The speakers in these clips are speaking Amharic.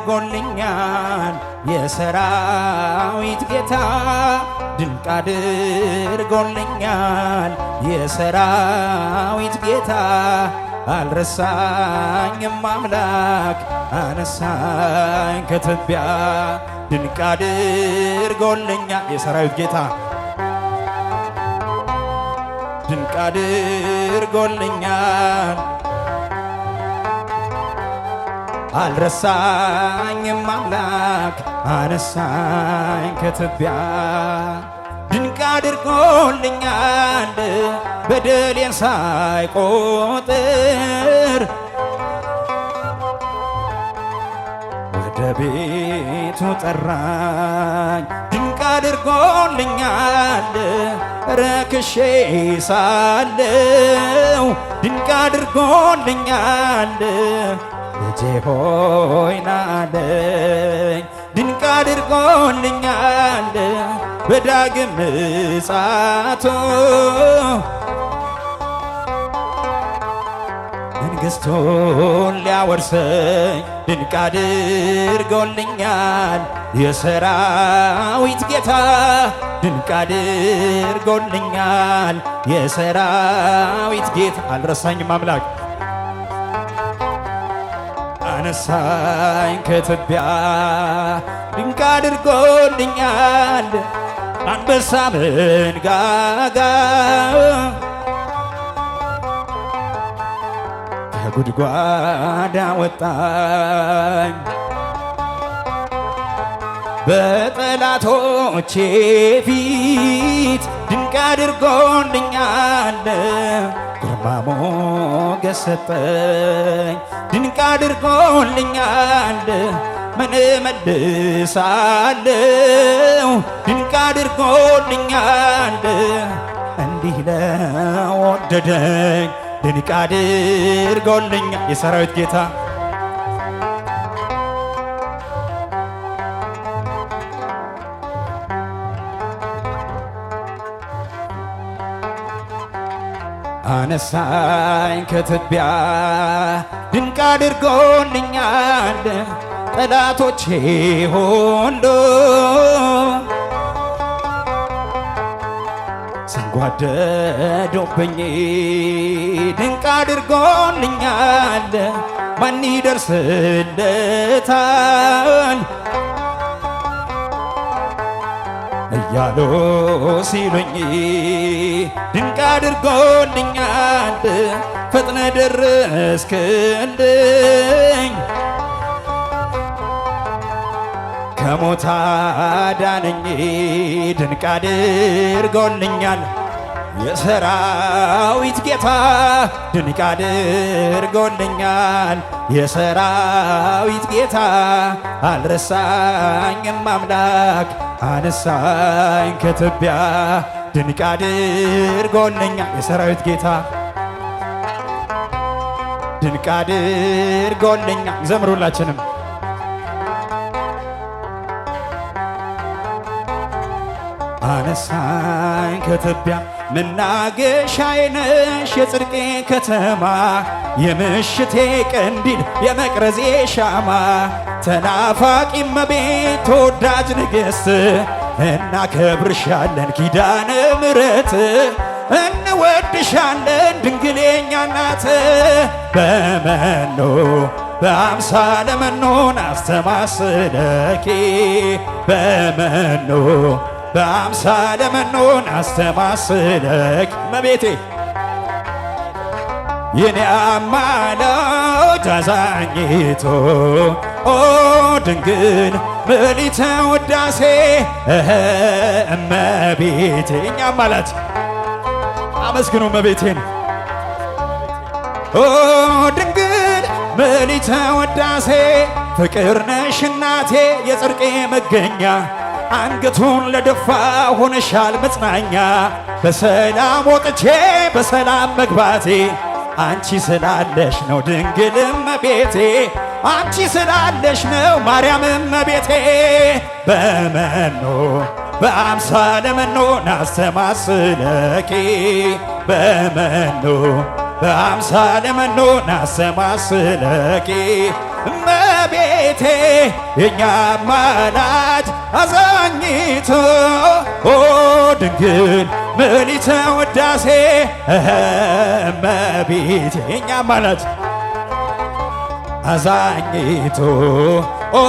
አድርጎልኛል የሰራዊት ጌታ ድንቅ አድርጎልኛል የሰራዊት ጌታ አልረሳኝም አምላክ አነሳኝ ከትቢያ ድንቅ አድርጎልኛል የሰራዊት ጌታ ድንቅ አድርጎልኛል አልረሳኝም አምላክ አነሳኝ ከትቢያ ድንቅ አድርጎልኛል በደሌን ሳይቆጥር ወደ ቤቱ ጠራኝ ድንቅ አድርጎልኛል ረክሼ ሳለው ድንቅ አድርጎልኛል ልጄ ሆይ ናለኝ ድንቅ አድርጎልኛል በዳግም ምጽአቱ መንግሥቱን ሊያወርሰኝ ድንቅ አድርጎልኛል የሰራዊት ጌታ ድንቅ አድርጎልኛል የሰራዊት ጌታ አልረሳኝም አምላክ አነሳኝ ከትቢያ ድንቅ አድርጎልኛል አንበሳ መንጋጋ ከጉድጓድ አወጣኝ በጠላቶቼ ፊት ድንቅ አድርጎልኛል ግርማ ሞገስ ሰጠኝ ድንቅ አድርጎልኛል ምን እመልሳለሁ ድንቅ አድርጎልኛል እንዲህ ለወደደኝ ድንቅ አድርጎልኛል የሰራዊት ጌታ አነሳኝ ከትቢያ ድንቅ አድርጎልኛል ጠላቶቼ ሁሉ ሲንጓደዱብኝ ድንቅ አድርጎልኛል ማን ይደርስለታል እያሉ ሲሉኝ ድንቅ አድርጎልኛል ፈጥነ ደረስክልኝ ከሞት አዳነኝ ድንቅ አድርጎልኛል የሰራዊት ጌታ ድንቅ አድርጎልኛል የሰራዊት ጌታ አልረሳኝም አምላክ አነሳኝ ከትቢያ ድንቅ አድርጎልኛል የሰራዊት ጌታ ድንቅ አድርጎልኛል ዘምሩላችንም አነሳኝ ከትቢያ መናገሻዬ ነሽ የጽድቄ ከተማ የምሽቴ ቀንዲል የመቅረዜ ሻማ ተናፋቂ እመቤት ተወዳጅ ንግሥት እናከብርሻለን ኪዳነ ምሕረት እንወድሻለን ድንግል የኛ እናት በመኖ በአምሳለ መኖን አስተማስለኪ በመኖ በአምሳለ መኖን አስተማስለኪ እመቤቴ የኔ አማላጅ አዛኝቶ ኦ ድንግል ምልዕተ ውዳሴ እመቤቴ የኛ አማላጅ አመስግኑ እመቤቴን ኦ ድንግል ምልዕተ ውዳሴ ፍቅር ነሽ እናቴ የጽድቄ መገኛ አንገቱን ለደፋ ሆነሻል መጽናኛ በሰላም ወጥቼ በሰላም መግባቴ አንቺ ስላለሽ ነው ድንግል እመቤቴ አንቺ ስላለሽ ነው ማርያም እመቤቴ በመኖ በአምሳለ መኖን አስተማስለኪ በመኖ በአምሳለ መኖን አስተማስለኪ እመቤቴ የኛ አማላጅ አዛኝቱ ኦ ድንግል ምልዕተ ውዳሴ እመቤቴ የኛ አማላጅ አዛኝቱ ኦ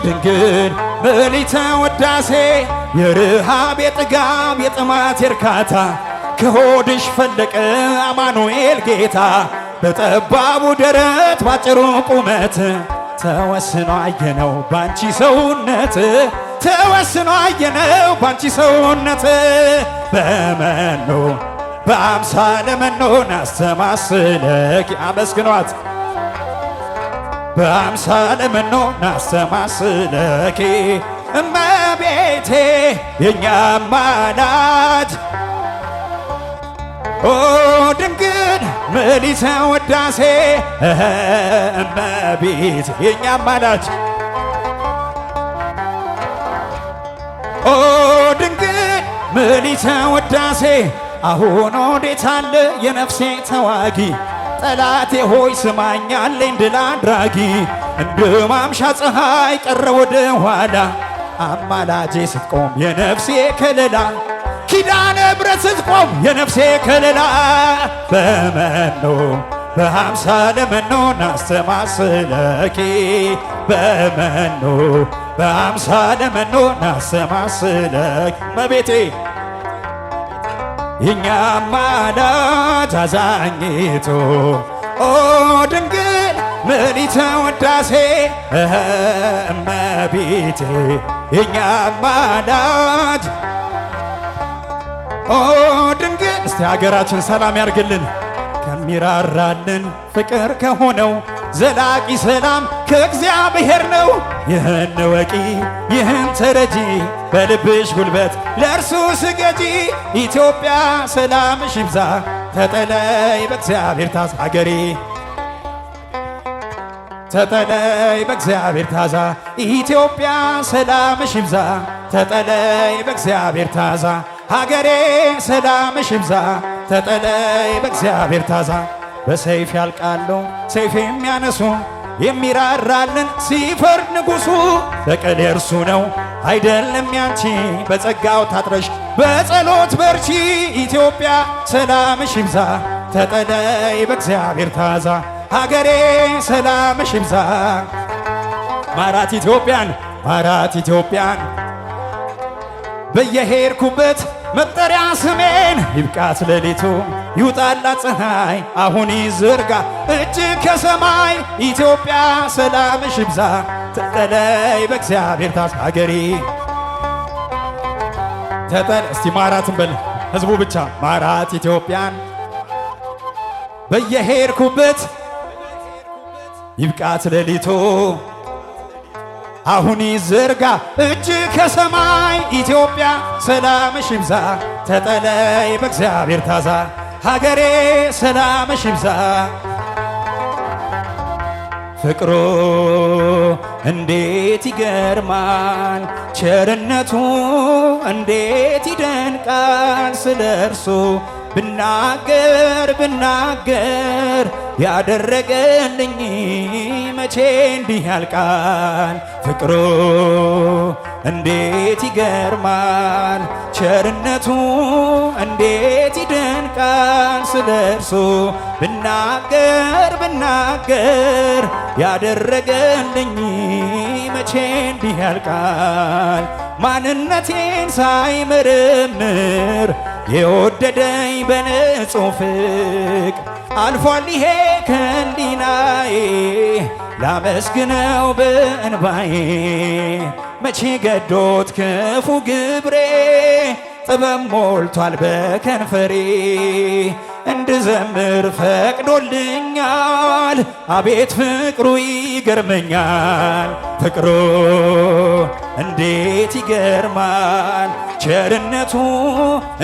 ድንግል ምልዕተ ውዳሴ የረሃብ የጥጋብ የጥማት የርካታ ከሆድሽ ፈለቀ አማኑኤል ጌታ በጠባቡ ደረት ባጭሩ ቁመት ተወስኖ አየነው ባንቺ ሰውነት ተወስኖ አየነው ባንቺ ሰውነት በመኖ በአምሳለ መኖን አስተማስለኪ አመስግኗት በአምሳለ መኖን አስተማስለኪ እመቤቴ የኛ አማላጅ ኦ ድንግል ምልዕተ ውዳሴ እመቤቴ የኛ አማላጅ ኦ ድንግል ምልዕተ ውዳሴ አሁን ወዴት አለ የነፍሴ ተዋጊ ጠላቴ ሆይ ስማኝ አለኝ ድል አድራጊ እንደ ማምሻ ፀሐይ ቀረ ወደ ኋላ አማላጄ ስትቆም የነፍሴ ከለላ ኪዳነ ምሕረት ስትቆም የነፍሴ ከለላ በመኖ በአምሳለ መኖን አስተማስለኪ በመኖ በአምሳለ መኖን አስተማስለኪ እመቤቴ የኛ አማላጅ አዛኝቱ ኦ ድንግል ምልዕተ ውዳሴ እመቤቴ የኛ አማላጅ ኦ ድንግል እስቲ ሀገራችን ሰላም ያርግልን ከሚራራልን ፍቅር ከሆነው ዘላቂ ሰላም ከእግዚአብሔር ነው። ይህን ወቂ ይህን ተረጂ በልብሽ ጉልበት ለእርሱ ስገጂ ኢትዮጵያ ሰላምሽ ይብዛ ተጠለይ በእግዚአብሔር ታዛ ሀገሬ ተጠለይ በእግዚአብሔር ታዛ ኢትዮጵያ ሰላምሽ ይብዛ ተጠለይ በእግዚአብሔር ታዛ ሀገሬ ሰላምሽ ይብዛ ተጠለይ በእግዚአብሔር ታዛ በሰይፍ ያልቃሉ ሰይፍ የሚያነሱ የሚራራልን ሲፈርድ ንጉሡ በቀል የእርሱ ነው አይደለም ያንቺ በጸጋው ታጥረሽ በጸሎት በርቺ ኢትዮጵያ ሰላምሽ ይብዛ ተጠለይ በእግዚአብሔር ታዛ ሀገሬ ሰላምሽ ይብዛ ማራት ኢትዮጵያን ማራት ኢትዮጵያን በየሄድኩበት መጠሪያ ስሜን ይብቃት ሌሊቱ ይውጣላት ፀሐይ አሁን ይዝርጋ እጅግ ከሰማይ ኢትዮጵያ ሰላምሽ ይብዛ ተጠለይ በእግዚአብሔር ታዛ ሀገሬ ተጠለይ እስቲ ማራትን በል ህዝቡ ብቻ ማራት ኢትዮጵያን በየሄድኩበት ይብቃት ሌሊቱ አሁን ይዝርጋ እጅግ ከሰማይ ኢትዮጵያ ሰላምሽ ይብዛ ተጠለይ በእግዚአብሔር ታዛ ሀገሬ ሰላምሽ ይብዛ ፍቅሩ እንዴት ይገርማል ቸርነቱ እንዴት ይደንቃል ስለ እርሱ ብናገር ብናገር ያደረገልኝ መቼ እንዲህ ያልቃል ፍቅሩ እንዴት ይገርማል ቸርነቱ እንዴት ይደንቃል ስለ እርሱ ብናገር ብናገር ያደረገልኝ መቼ እንዲህ ያልቃል ማንነቴን ሳይመረምር የወደደኝ በንጹሕ ፍቅር አልፏል ይሄ ከህሊናዬ ላመስግነው በእንባዬ መቼ ገዶት ክፉ ግብሬ ጥበብ ሞልቷል በከንፈሬ እንድዘምር ፈቅዶልኛል አቤት ፍቅሩ ይገርመኛል ፍቅሩ እንዴት ይገርማል ቸርነቱ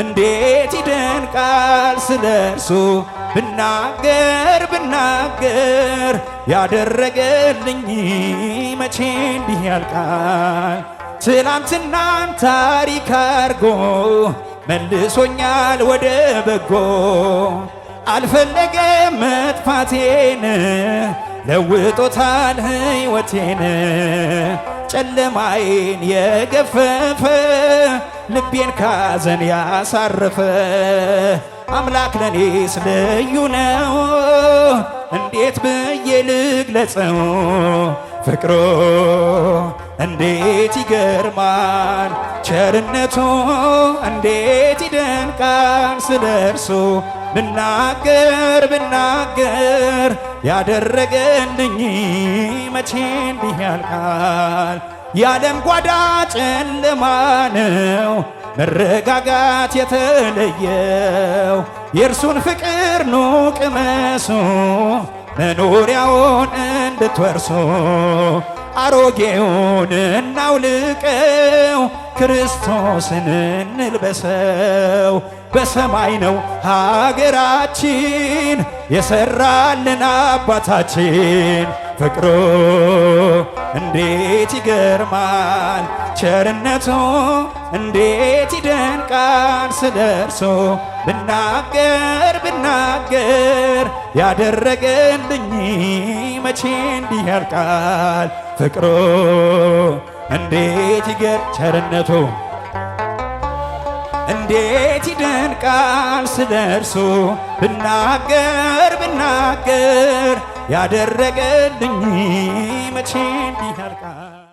እንዴት ይደንቃል ስለ እርሱ ብናገር ብናገር ያደረገልኝ መቼ እንዲህ ያልቃል ትላንትናን ታሪክ አርጎ መልሶኛል ወደ በጎ አልፈለገም መጥፋቴን ለውጦታል ሕይወቴን ጨለማዬን የገፈፈ ልቤን ካዘን ያሳረፈ አምላክ ለኔስ ልዩ ነው እንዴት ብዬ ልግለጸው ፍቅሩ እንዴት ይገርማል ቸርነቱ እንዴት ይደንቃል ስለ እርሱ ብናገር ያደረገልኝ መቼ እንዲህ ያልቃል የዓለም ጓዳ ጨለማ ነው መረጋጋት የተለየው የእርሱን ፍቅር ኑ ቅመሱ መኖሪያውን እንድትወርሱ አሮጌውን እናውልቀው ክርስቶስን እንልበሰው በሰማይ ነው ሀገራችን የሰራልን አባታችን ፍቅሩ እንዴት ይገርማል ቸርነቱ እንዴት ይደንቃል ስለ እርሱ ብናገር ያደረገልኝ መቼ እንዲህ ያልቃል ፍቅሩ እንዴት ቸርነቱ እንዴት ይደንቃል ስለ እርሱ ብናገር ያደረገልኝ መቼ እንዲህ ያልቃል